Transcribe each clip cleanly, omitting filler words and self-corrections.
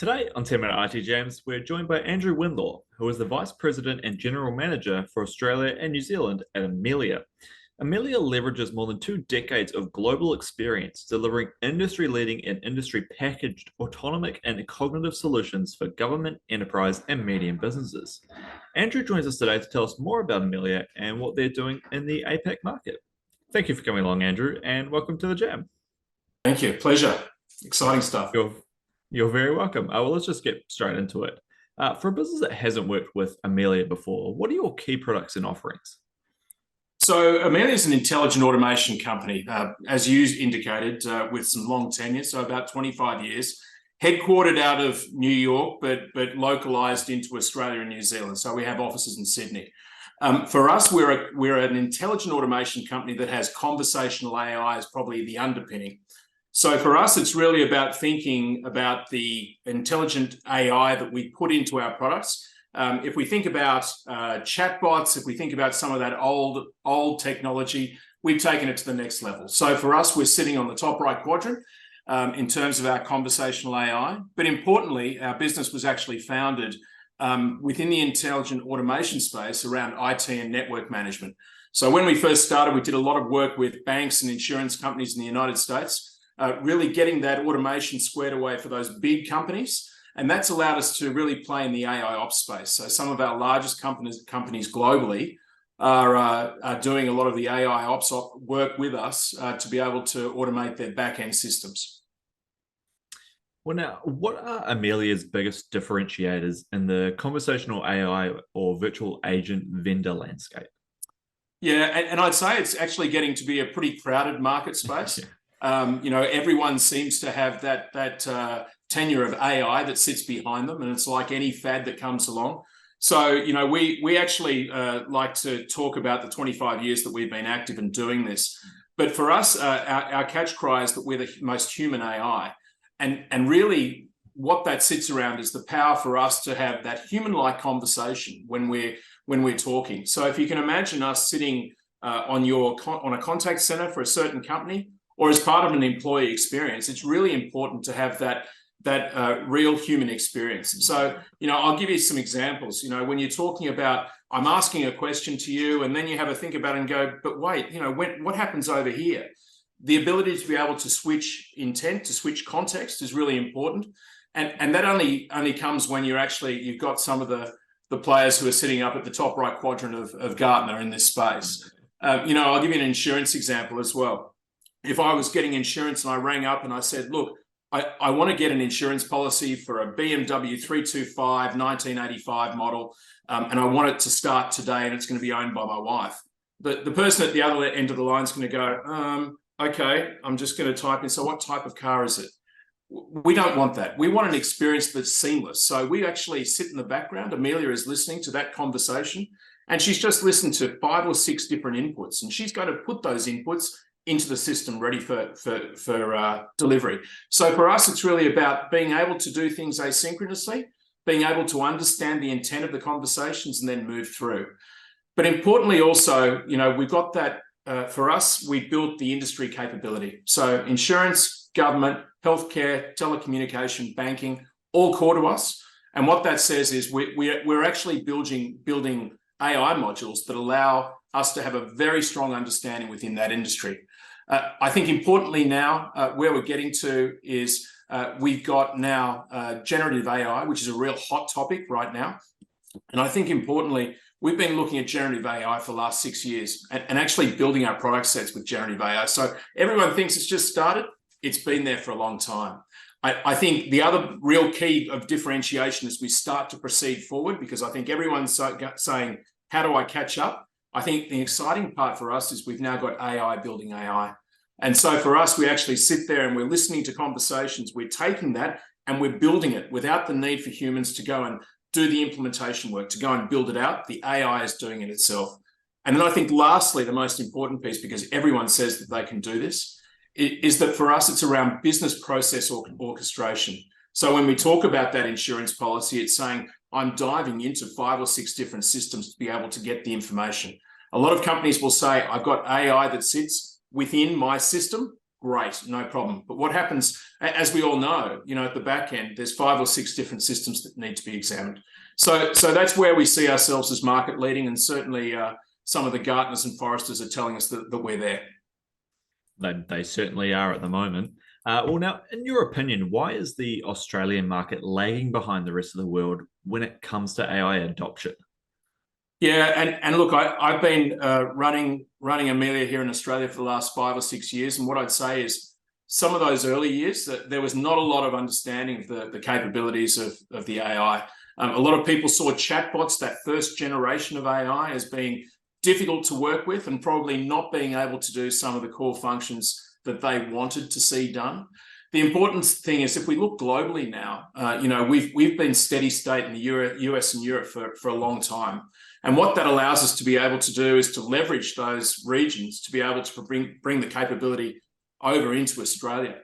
Today on 10 Minute IT Jams, we're joined by Andrew Winlaw, who is the Vice President and General Manager for Australia and New Zealand at Amelia. Amelia leverages more than 2 decades of global experience delivering industry-leading and industry-packaged autonomic and cognitive solutions for government, enterprise, and medium businesses. Andrew joins us today to tell us more about Amelia and what they're doing in the APAC market. Thank you for coming along, Andrew, and welcome to the Jam. Thank you. Pleasure. Exciting stuff. You're very welcome. Well, let's just get straight into it. For a business that hasn't worked with Amelia before, what are your key products and offerings? So Amelia is an intelligent automation company, as you indicated, with some long tenure, so about 25 years, headquartered out of New York, but localized into Australia and New Zealand. So we have offices in Sydney. For us, we're an intelligent automation company that has conversational AI as probably the underpinning. So for us, it's really about thinking about the intelligent AI that we put into our products. If we think about chatbots, if we think about some of that old technology, we've taken it to the next level. So for us, we're sitting on the top right quadrant in terms of our conversational AI. But importantly, our business was actually founded within the intelligent automation space around IT and network management. So when we first started, we did a lot of work with banks and insurance companies in the United States, really getting that automation squared away for those big companies. And that's allowed us to really play in the AI ops space. So some of our largest companies globally are doing a lot of the AI ops work with us to be able to automate their back-end systems. Well, now, what are Amelia's biggest differentiators in the conversational AI or virtual agent vendor landscape? Yeah, and I'd say it's actually getting to be a pretty crowded market space. Everyone seems to have that tenure of AI that sits behind them, and it's like any fad that comes along. So, we actually like to talk about the 25 years that we've been active in doing this. But for us, our catch cry is that we're the most human AI. And really what that sits around is the power for us to have that human-like conversation when we're talking. So if you can imagine us sitting on a contact center for a certain company, or as part of an employee experience, it's really important to have that real human experience. So, I'll give you some examples. When you're talking about, I'm asking a question to you, and then you have a think about it and go, but wait, what happens over here? The ability to be able to switch intent, to switch context is really important. And that only comes when you've got some of the players who are sitting up at the top right quadrant of Gartner in this space. I'll give you an insurance example as well. If I was getting insurance and I rang up and I said, look, I want to get an insurance policy for a BMW 325 1985 model, and I want it to start today, and it's going to be owned by my wife. The person at the other end of the line is going to go, okay, I'm just going to type in, so what type of car is it? We don't want that. We want an experience that's seamless. So we actually sit in the background. Amelia is listening to that conversation, and she's just listened to 5 or 6 different inputs, and she's going to put those inputs into the system ready for delivery. So for us, it's really about being able to do things asynchronously, being able to understand the intent of the conversations and then move through. But importantly also, we've got that, for us, we built the industry capability. So insurance, government, healthcare, telecommunication, banking, all core to us. And what that says is we're actually building AI modules that allow us to have a very strong understanding within that industry. I think importantly now, where we're getting to is we've got now generative AI, which is a real hot topic right now. And I think importantly, we've been looking at generative AI for the last 6 years and actually building our product sets with generative AI. So everyone thinks it's just started. It's been there for a long time. I think the other real key of differentiation as we start to proceed forward, because I think everyone's saying, how do I catch up? I think the exciting part for us is we've now got AI building AI. And so for us, we actually sit there and we're listening to conversations. We're taking that and we're building it without the need for humans to go and do the implementation work, to go and build it out. The AI is doing it itself. And then I think lastly, the most important piece, because everyone says that they can do this, is that for us, it's around business process orchestration. So when we talk about that insurance policy, it's saying, I'm diving into 5 or 6 different systems to be able to get the information. A lot of companies will say, I've got AI that sits within my system, great, no problem. But what happens, as we all know, at the back end, there's 5 or 6 different systems that need to be examined. So that's where we see ourselves as market leading, and certainly some of the Gartners and Forresters are telling us that we're there. They certainly are at the moment. Well, now, in your opinion, why is the Australian market lagging behind the rest of the world when it comes to AI adoption? Yeah, and look, I've been running Amelia here in Australia for the last 5 or 6 years, and what I'd say is some of those early years that there was not a lot of understanding of the capabilities of the AI. A lot of people saw chatbots, that first generation of AI, as being difficult to work with and probably not being able to do some of the core functions that they wanted to see done. The important thing is, if we look globally now, we've been steady state in the US and Europe for a long time. And what that allows us to be able to do is to leverage those regions to be able to bring the capability over into Australia.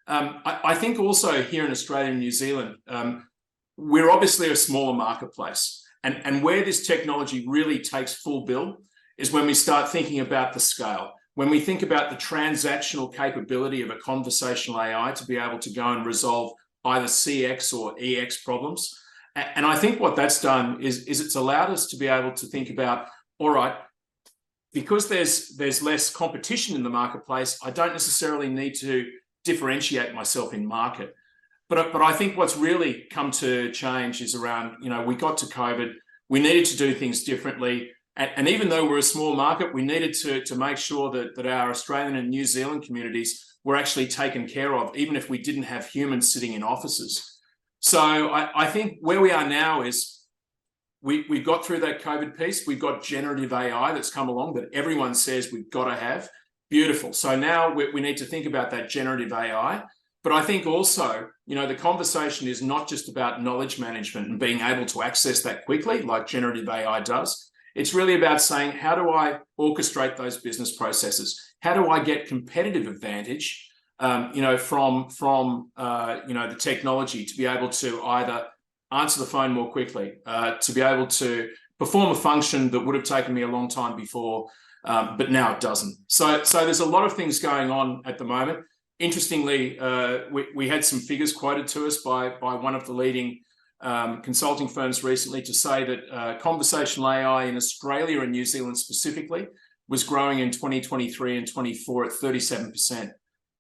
I think also here in Australia and New Zealand, we're obviously a smaller marketplace. And where this technology really takes full bill is when we start thinking about the scale. When we think about the transactional capability of a conversational AI to be able to go and resolve either CX or EX problems. And I think what that's done is it's allowed us to be able to think about, all right, because there's less competition in the marketplace, I don't necessarily need to differentiate myself in market. But I think what's really come to change is around, we got to COVID, we needed to do things differently. And even though we're a small market, we needed to make sure that our Australian and New Zealand communities were actually taken care of, even if we didn't have humans sitting in offices. So I think where we are now is we've got through that COVID piece. We've got generative AI that's come along that everyone says we've got to have. Beautiful. So now we need to think about that generative AI. But I think also, the conversation is not just about knowledge management and being able to access that quickly like generative AI does. It's really about saying, how do I orchestrate those business processes? How do I get competitive advantage, from the technology to be able to either answer the phone more quickly, to be able to perform a function that would have taken me a long time before, but now it doesn't. So there's a lot of things going on at the moment. Interestingly, we had some figures quoted to us by one of the leading consulting firms recently to say that conversational AI in Australia and New Zealand specifically was growing in 2023 and 24 at 37%.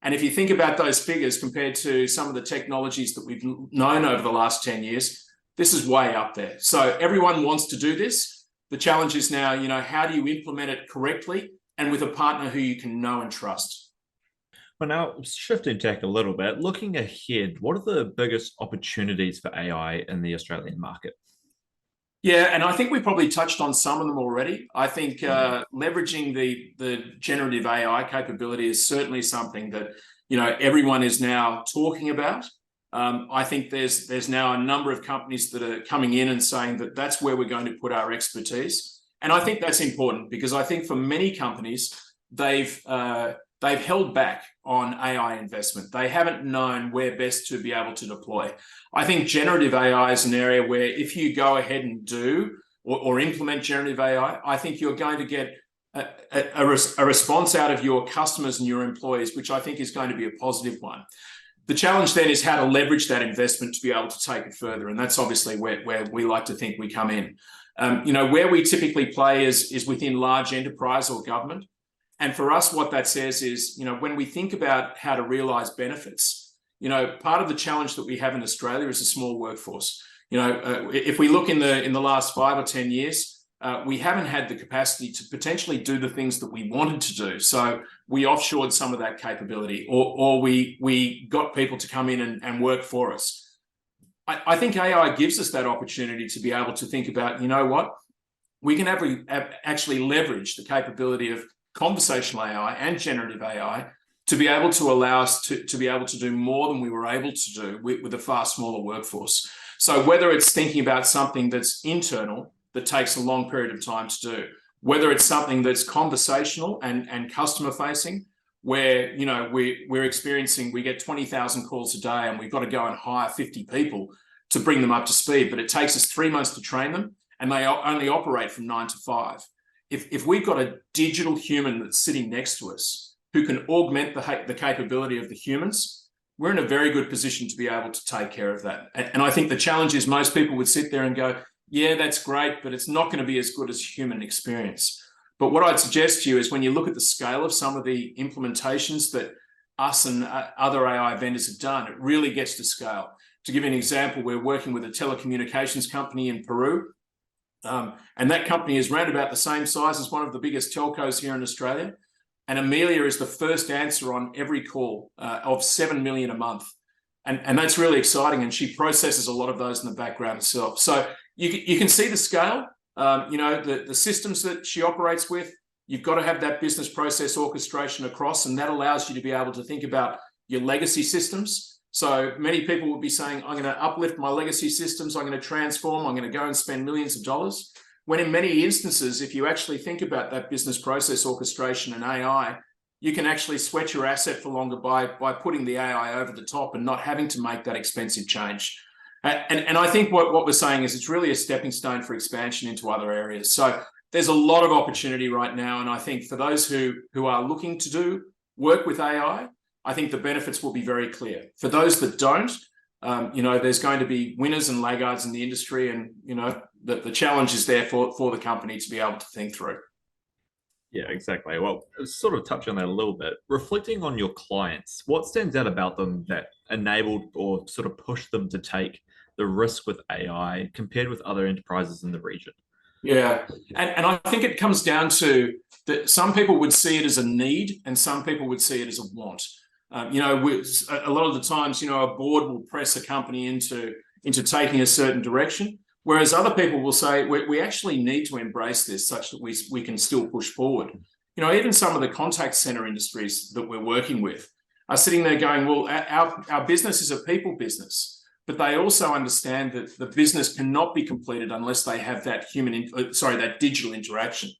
And if you think about those figures compared to some of the technologies that we've known over the last 10 years, this is way up there. So everyone wants to do this. The challenge is now, how do you implement it correctly and with a partner who you can know and trust? Well, now, shifting tack a little bit, looking ahead, what are the biggest opportunities for AI in the Australian market? Yeah, and I think we probably touched on some of them already. I think leveraging the generative AI capability is certainly something that everyone is now talking about. I think there's now a number of companies that are coming in and saying that that's where we're going to put our expertise, and I think that's important because I think for many companies they've held back on AI investment. They haven't known where best to be able to deploy. I think generative AI is an area where if you go ahead and do or implement generative AI, I think you're going to get a response out of your customers and your employees, which I think is going to be a positive one. The challenge then is how to leverage that investment to be able to take it further. And that's obviously where we like to think we come in. Where we typically play is within large enterprise or government. And for us, what that says is, when we think about how to realize benefits, part of the challenge that we have in Australia is a small workforce. If we look in the last 5 or 10 years, we haven't had the capacity to potentially do the things that we wanted to do. So we offshored some of that capability, or we got people to come in and work for us. I think AI gives us that opportunity to be able to think about, what? We can actually leverage the capability of conversational AI and generative AI to be able to allow us to be able to do more than we were able to do with a far smaller workforce. So whether it's thinking about something that's internal, that takes a long period of time to do, whether it's something that's conversational and customer facing, where we're experiencing, we get 20,000 calls a day and we've got to go and hire 50 people to bring them up to speed, but it takes us 3 months to train them and they only operate from 9 to 5. If we've got a digital human that's sitting next to us, who can augment the capability of the humans, we're in a very good position to be able to take care of that. And I think the challenge is most people would sit there and go, yeah, that's great, but it's not going to be as good as human experience. But what I'd suggest to you is when you look at the scale of some of the implementations that us and other AI vendors have done, it really gets to scale. To give you an example, we're working with a telecommunications company in Peru, and that company is around about the same size as one of the biggest telcos here in Australia. And Amelia is the first answer on every call of 7 million a month. And that's really exciting. And she processes a lot of those in the background herself. So you can see the scale, the systems that she operates with. You've got to have that business process orchestration across, and that allows you to be able to think about your legacy systems. So many people will be saying, I'm going to uplift my legacy systems, I'm going to transform, I'm going to go and spend millions of dollars. When in many instances, if you actually think about that business process orchestration and AI, you can actually sweat your asset for longer by putting the AI over the top and not having to make that expensive change. And I think what we're saying is it's really a stepping stone for expansion into other areas. So there's a lot of opportunity right now. And I think for those who are looking to do work with AI, I think the benefits will be very clear. For those that don't, there's going to be winners and laggards in the industry. And, the challenge is there for the company to be able to think through. Yeah, exactly. Well, sort of touch on that a little bit. Reflecting on your clients, what stands out about them that enabled or sort of pushed them to take the risk with AI compared with other enterprises in the region? Yeah, and I think it comes down to that some people would see it as a need and some people would see it as a want. A lot of the times, a board will press a company into taking a certain direction, whereas other people will say, we actually need to embrace this such that we can still push forward. Even some of the contact center industries that we're working with are sitting there going, well, our business is a people business, but they also understand that the business cannot be completed unless they have that that digital interaction.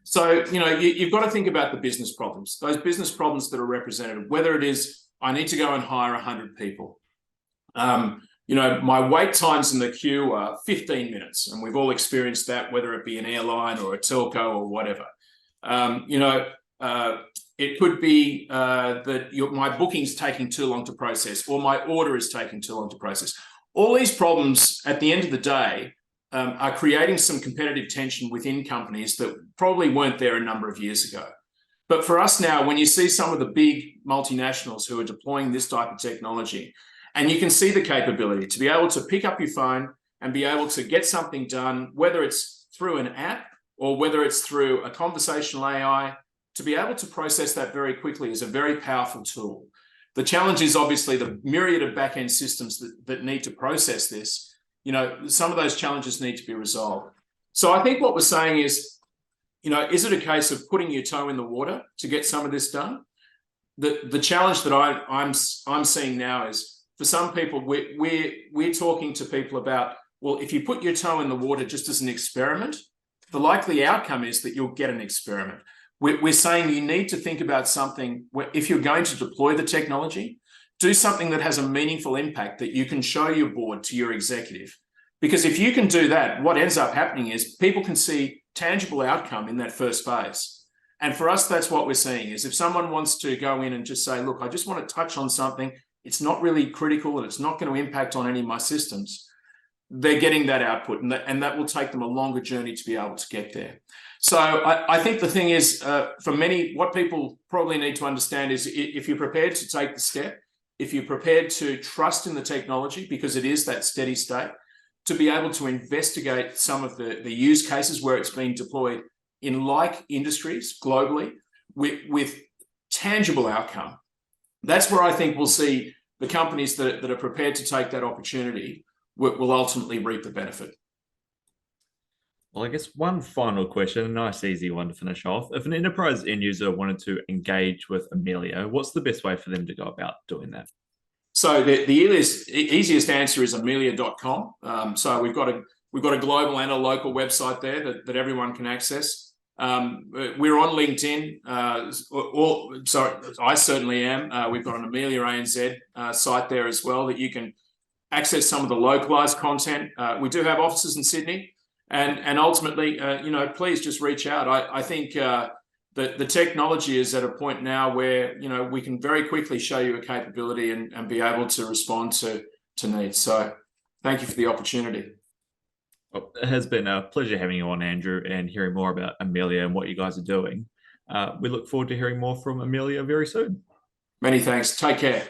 So, you've got to think about the business problems, those business problems that are represented, whether it is, I need to go and hire 100 people. My wait times in the queue are 15 minutes, and we've all experienced that, whether it be an airline or a telco or whatever. It could be that my booking's taking too long to process, or my order is taking too long to process. All these problems, at the end of the day, are creating some competitive tension within companies that probably weren't there a number of years ago. But for us now, when you see some of the big multinationals who are deploying this type of technology, and you can see the capability to be able to pick up your phone and be able to get something done, whether it's through an app or whether it's through a conversational AI, to be able to process that very quickly is a very powerful tool. The challenge is obviously the myriad of back-end systems that need to process this. Some of those challenges need to be resolved. So I think what we're saying is, is it a case of putting your toe in the water to get some of this done? The challenge that I'm seeing now is, for some people, we're talking to people about, well, if you put your toe in the water just as an experiment, the likely outcome is that you'll get an experiment. We're saying you need to think about something where, if you're going to deploy the technology, do something that has a meaningful impact that you can show your board, to your executive. Because if you can do that, what ends up happening is people can see tangible outcome in that first phase. And for us, that's what we're seeing is, if someone wants to go in and just say, look, I just want to touch on something, it's not really critical and it's not going to impact on any of my systems, they're getting that output, and that will take them a longer journey to be able to get there. So I think the thing is, for many, what people probably need to understand is, if you're prepared to take the step, if you're prepared to trust in the technology, because it is that steady state, to be able to investigate some of the use cases where it's being deployed in like industries globally with tangible outcome, that's where I think we'll see the companies that are prepared to take that opportunity will ultimately reap the benefit. Well, I guess one final question, a nice easy one to finish off. If an enterprise end user wanted to engage with Amelia, what's the best way for them to go about doing that? So the easiest answer is amelia.com. So we've got a global and a local website there that everyone can access. We're on LinkedIn. I certainly am. We've got an Amelia ANZ site there as well that you can access some of the localized content. We do have offices in Sydney. And ultimately, please just reach out. I think, the technology is at a point now where, you know, we can very quickly show you a capability and be able to respond to needs. So thank you for the opportunity. Well, it has been a pleasure having you on, Andrew, and hearing more about Amelia and what you guys are doing. We look forward to hearing more from Amelia very soon. Many thanks. Take care.